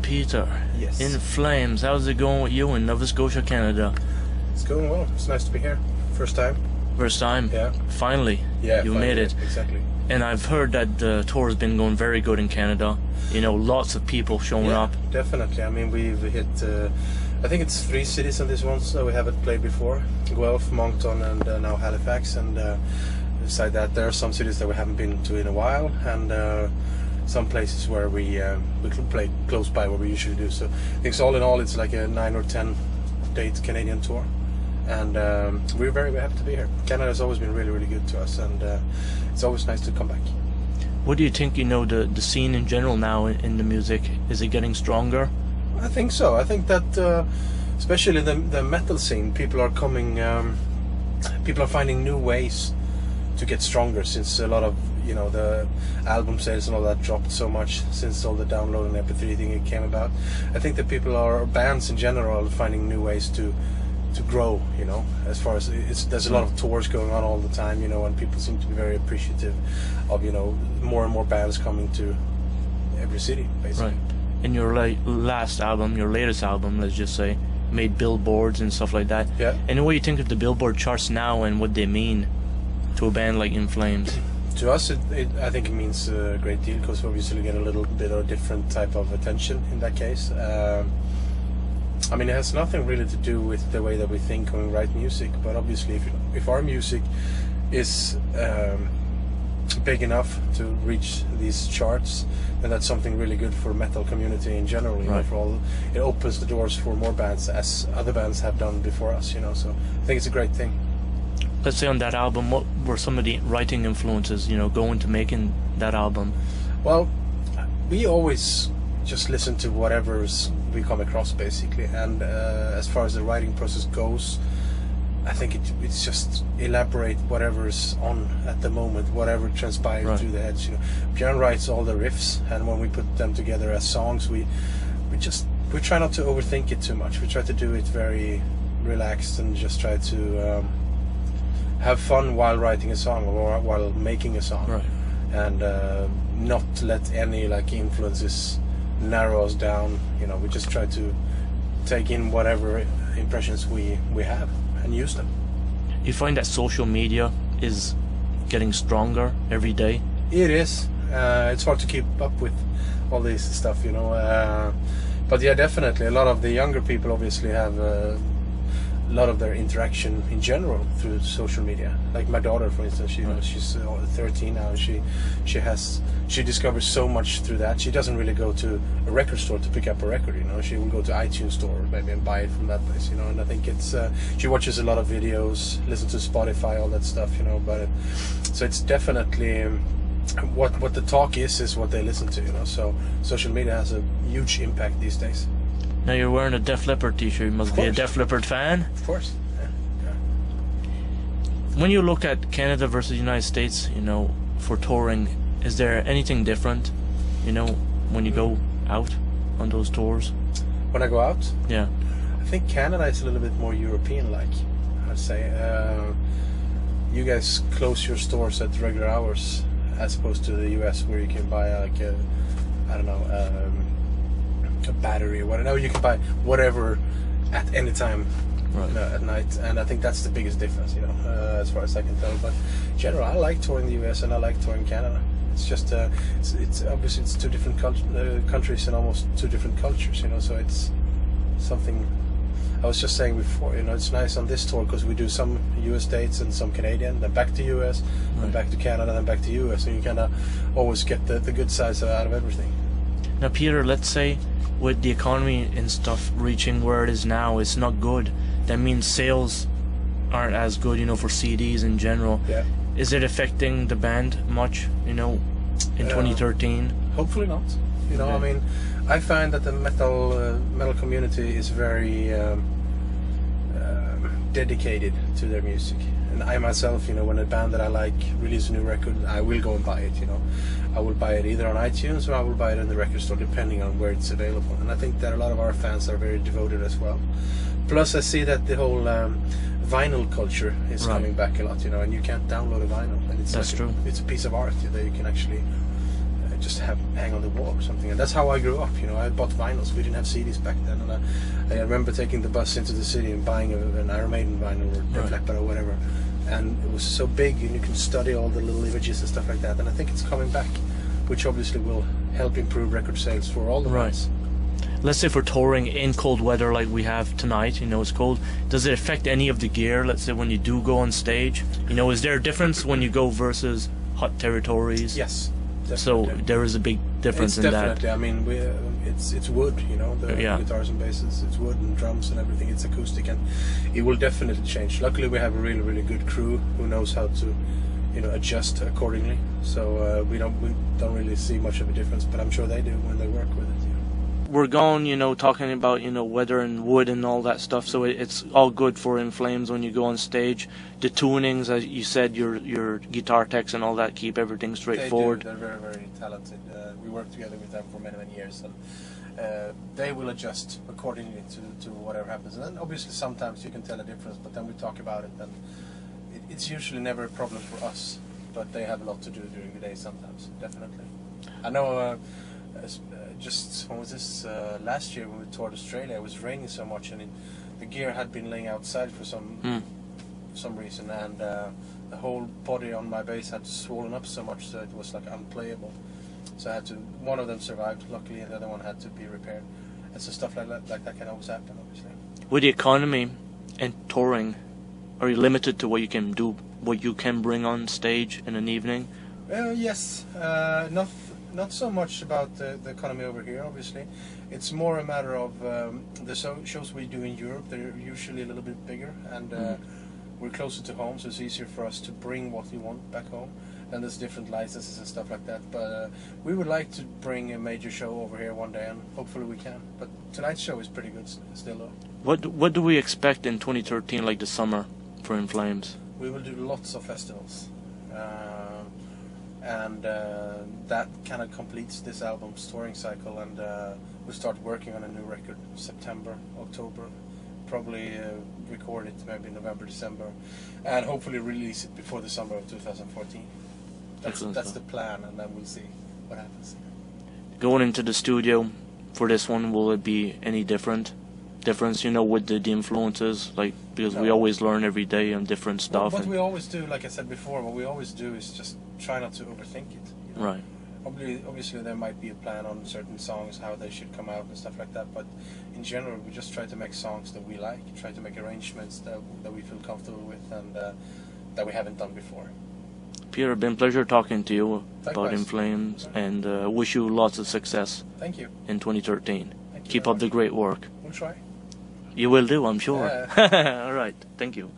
Peter. Yes. In Flames, how's it going with you in Nova Scotia, Canada? It's going well. It's nice to be here. First time. First time? Yeah. Finally. Yeah, you finally, made it. Exactly. And I've heard that the tour has been going very good in Canada. You know, lots of people showing up. Definitely. I mean, we've hit, I think it's 3 cities on this one, so we haven't played before. Guelph, Moncton, and now Halifax. And beside that, there are some cities that we haven't been to in a while, and some places where we can play close by where we usually do. So I think all in all, it's like a 9 or 10 date Canadian tour. And we're very happy to be here. Canada has always been really, really good to us, and it's always nice to come back. What do you think, you know, the scene in general now in the music, is it getting stronger? I think so. I think that especially the metal scene, people are coming, people are finding new ways to get stronger, since a lot of, you know, the album sales and all that dropped so much since all the download and MP3 thing came about. I think that people are, bands in general, are finding new ways to grow, you know, as far as there's a lot of tours going on all the time, you know, and people seem to be very appreciative of, you know, more and more bands coming to every city, basically. Right. And your last album, your latest album, let's just say, made billboards and stuff like that. Yeah. And what do you think of the Billboard charts now and what they mean to a band like In Flames? To us, I think it means a great deal, because we obviously get a little bit of a different type of attention in that case. I mean, it has nothing really to do with the way that we think when we write music, but obviously if our music is big enough to reach these charts, then that's something really good for metal community in general, you know, for all, it opens the doors for more bands, as other bands have done before us, you know, so I think it's a great thing. Let's say on that album, what were some of the writing influences, you know, going to making that album? Well, we always just listen to whatever's we come across, basically, and as far as the writing process goes, I think it's just elaborate whatever's on at the moment, whatever transpires through the heads, you know. Björn writes all the riffs, and when we put them together as songs, we try not to overthink it too much. We try to do it very relaxed and just try to have fun while writing a song or while making a song, and not let any influences narrow us down. You know, we just try to take in whatever impressions we have and use them. You find that social media is getting stronger every day? It is. It's hard to keep up with all this stuff, you know. But yeah, definitely. A lot of the younger people obviously have a lot of their interaction in general through social media. Like my daughter, for instance, she's 13 now, and she discovers so much through that. She doesn't really go to a record store to pick up a record, you know. She will go to iTunes store maybe and buy it from that place, you know. And I think it's she watches a lot of videos, listens to Spotify, all that stuff, you know. But so it's definitely what the talk is what they listen to, you know. So social media has a huge impact these days. Now you're wearing a Def Leppard t-shirt. You must be a Def Leppard fan? Of course. Yeah. When you look at Canada versus the United States, you know, for touring, is there anything different, you know, when you go out on those tours? When I go out? Yeah. I think Canada is a little bit more European-like, I'd say. You guys close your stores at regular hours, as opposed to the US, where you can buy a battery or whatever. Now you can buy whatever at any time at night, and I think that's the biggest difference, you know, as far as I can tell. But in general, I like touring the US and I like touring Canada. It's just it's obviously it's two different countries and almost two different cultures, you know, so it's something I was just saying before, you know. It's nice on this tour because we do some US dates and some Canadian, then back to US, then back to Canada, then back to US, so you kind of always get the good sides out of everything. Now Peter, let's say with the economy and stuff reaching where it is now, it's not good. That means sales aren't as good, you know, for CDs in general. Yeah. Is it affecting the band much, you know, in 2013? Hopefully not. You know, I mean, I find that the metal community is very dedicated to their music. And I myself, you know, when a band that I like releases a new record, I will go and buy it, you know. I will buy it either on iTunes or I will buy it in the record store, depending on where it's available. And I think that a lot of our fans are very devoted as well. Plus, I see that the whole vinyl culture is coming back a lot, you know, and you can't download a vinyl. And it's That's true. It's a piece of art that you can actually just hang on the wall or something. And that's how I grew up. You know, I bought vinyls. We didn't have CDs back then, and I remember taking the bus into the city and buying an Iron Maiden vinyl or Def Leppard or whatever. And it was so big, and you can study all the little images and stuff like that. And I think it's coming back, which obviously will help improve record sales for all the bands. Let's say for touring in cold weather like we have tonight, you know, it's cold. Does it affect any of the gear? Let's say when you do go on stage, you know, is there a difference when you go versus hot territories? Yes. Definitely. So there is a big difference in definitely. that. I mean, it's wood, you know, the guitars and basses. It's wood and drums and everything. It's acoustic, and it will definitely change. Luckily, we have a really, really good crew who knows how to, you know, adjust accordingly. So we don't really see much of a difference, but I'm sure they do when they work with it. You know. We're going, you know, talking about, you know, weather and wood and all that stuff. So it's all good for In Flames when you go on stage. The tunings, as you said, your guitar techs and all that keep everything straightforward. They're very, very talented. We work together with them for many, many years, and they will adjust accordingly to whatever happens. And then obviously sometimes you can tell a difference, but then we talk about it, and it's usually never a problem for us. But they have a lot to do during the day sometimes, definitely. I know. Just when was this last year when we toured Australia, it was raining so much, and the gear had been laying outside for some reason, and the whole body on my bass had swollen up so much so it was like unplayable. So I had to. One of them survived, luckily, and the other one had to be repaired. And so stuff like that can always happen, obviously. With the economy and touring, are you limited to what you can do, what you can bring on stage in an evening? Yes, not so much about the economy over here, obviously. It's more a matter of the shows we do in Europe. They're usually a little bit bigger, and we're closer to home, so it's easier for us to bring what we want back home. And there's different licenses and stuff like that. But we would like to bring a major show over here one day, and hopefully we can. But tonight's show is pretty good still, though. What do we expect in 2013, like the summer, for In Flames? We will do lots of festivals. And that kind of completes this album's touring cycle, and we'll start working on a new record in September, October, probably record it maybe November, December, and hopefully release it before the summer of 2014. That's the plan, and then we'll see what happens. Going into the studio for this one, will it be any difference, you know, with the influences, like, because we always learn every day on different stuff. What we always do, like I said before, what we always do is just try not to overthink it. You know? Right. Obviously there might be a plan on certain songs, how they should come out and stuff like that, but in general we just try to make songs that we like, try to make arrangements that we feel comfortable with, and that we haven't done before. Peter, been a pleasure talking to you about In Flames, and wish you lots of success. Thank you. In 2013. Keep up the great work. We'll try. You will do, I'm sure. All right, thank you.